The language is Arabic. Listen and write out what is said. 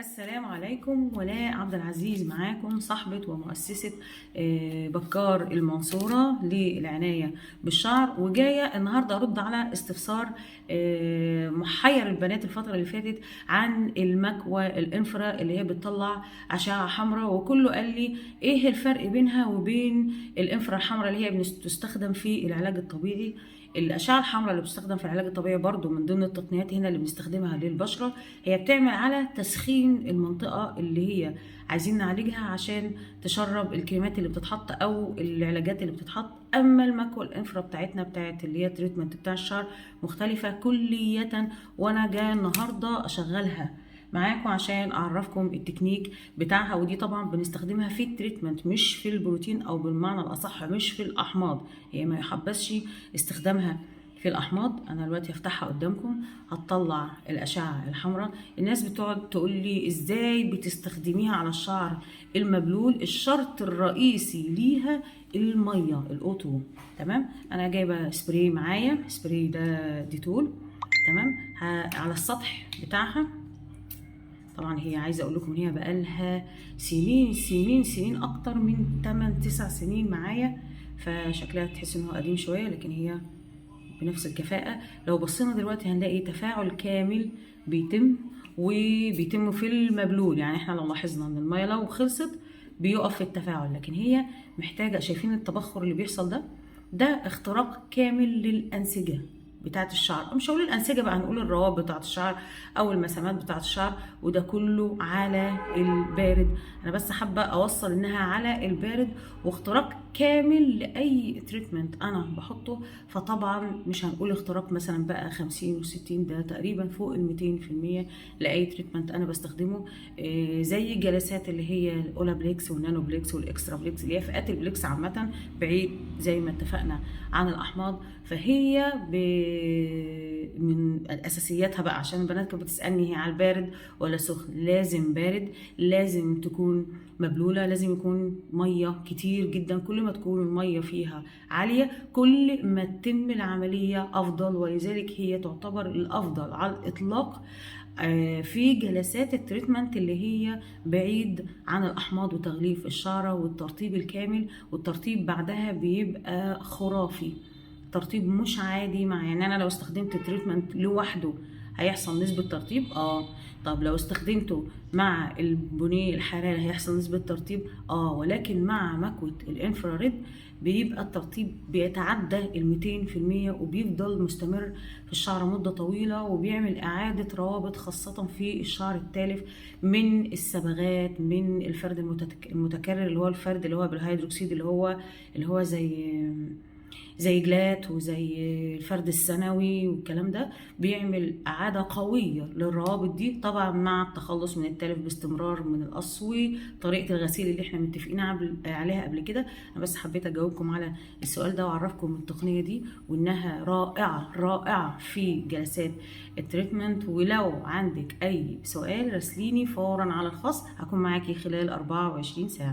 السلام عليكم. ولاء عبد العزيز معاكم، صاحبة ومؤسسة بكار المنصورة للعناية بالشعر، وجاية النهاردة أرد على استفسار محير البنات الفترة اللي فاتت عن المكوى الانفرا اللي هي بتطلع أشعة حمراء، وكله قال لي إيه الفرق بينها وبين الانفرا الحمراء اللي هي بتستخدم في العلاج الطبيعي. الأشعة الحمراء اللي بتستخدم في العلاج الطبيعي برضو من ضمن التقنيات هنا اللي بنستخدمها للبشرة، هي بتعمل على تسخين المنطقة اللي هي عايزين نعالجها عشان تشرب الكريمات اللي بتتحط أو العلاجات اللي بتتحط. أما المكوى الانفرا بتاعتنا بتاعت اللي هي تريتمنت بتاع الشعر مختلفة كلية، وأنا جاية النهاردة أشغلها معاكم عشان اعرفكم التكنيك بتاعها. ودي طبعا بنستخدمها في التريتمنت مش في البروتين، او بالمعنى الاصح مش في الاحماض، هي ما يحبسش استخدامها في الاحماض. انا دلوقتي هفتحها قدامكم، هتطلع الاشعه الحمراء. الناس بتقعد تقول لي ازاي بتستخدميها على الشعر المبلول؟ الشرط الرئيسي ليها الميه الاوتو. تمام، انا جايبه سبراي معايا، سبراي ده ديتول. تمام، على السطح بتاعها. طبعا هي عايزه اقول لكم ان هي بقالها سنين سنين سنين، اكتر من 8 9 سنين معايا، فشكلها تحس ان هو قديم شويه، لكن هي بنفس الكفاءه. لو بصينا دلوقتي هنلاقي تفاعل كامل بيتم في المبلول. يعني احنا لو لاحظنا ان الميه لو خلصت بيقف في التفاعل، لكن هي محتاجه، شايفين التبخر اللي بيحصل ده اختراق كامل للانسجه بتاعت الشعر. مش هقول الانسجه بقى، هنقول الروابط بتاعت الشعر او المسامات بتاعت الشعر، وده كله على البارد. انا بس حابه اوصل انها على البارد، واختراق كامل لاي تريتمنت انا بحطه. فطبعا مش هنقول اختراق مثلا بقى 50 و60، ده تقريبا فوق ال 200% لاي تريتمنت انا بستخدمه. زي الجلسات اللي هي الاولا بليكس والنانو بليكس والاكسترا بليكس، اللي هي فئات البليكس عامه، بعيد زي ما اتفقنا عن الاحماض. فهي من اساسياتها بقى، عشان البنات كانت بتسالني هي على البارد ولا سخن. لازم بارد، لازم تكون مبلوله، لازم يكون ميه كتير جدا. كل ما تكون الميه فيها عاليه كل ما تتم العمليه افضل، ولذلك هي تعتبر الافضل على الاطلاق في جلسات التريتمنت اللي هي بعيد عن الاحماض وتغليف الشعره والترطيب الكامل. والترطيب بعدها بيبقى خرافي، ترطيب مش عادي. يعني انا لو استخدمت تريتمنت لوحده هيحصل نسبة ترطيب، طب لو استخدمته مع البنيه الحراري هيحصل نسبة ترطيب، ولكن مع مكوة الانفراريد بيبقى الترطيب بيتعدى ال 200%، وبيفضل مستمر في الشعر مدة طويلة، وبيعمل إعادة روابط خاصة في الشعر التالف من الصبغات، من الفرد المتكرر اللي هو الفرد اللي هو بالهيدروكسيد، اللي هو زي جلات وزي الفرد الثانوي والكلام ده. بيعمل إعادة قوية للروابط دي، طبعا مع التخلص من التلف باستمرار من القص وطريقة الغسيل اللي احنا متفقين عليها قبل كده. أنا بس حبيت أجاوبكم على السؤال ده وأعرفكم التقنية دي، وإنها رائعة رائعة في جلسات التريتمنت. ولو عندك أي سؤال راسليني فورا على الخاص، هكون معاكي خلال 24 ساعة.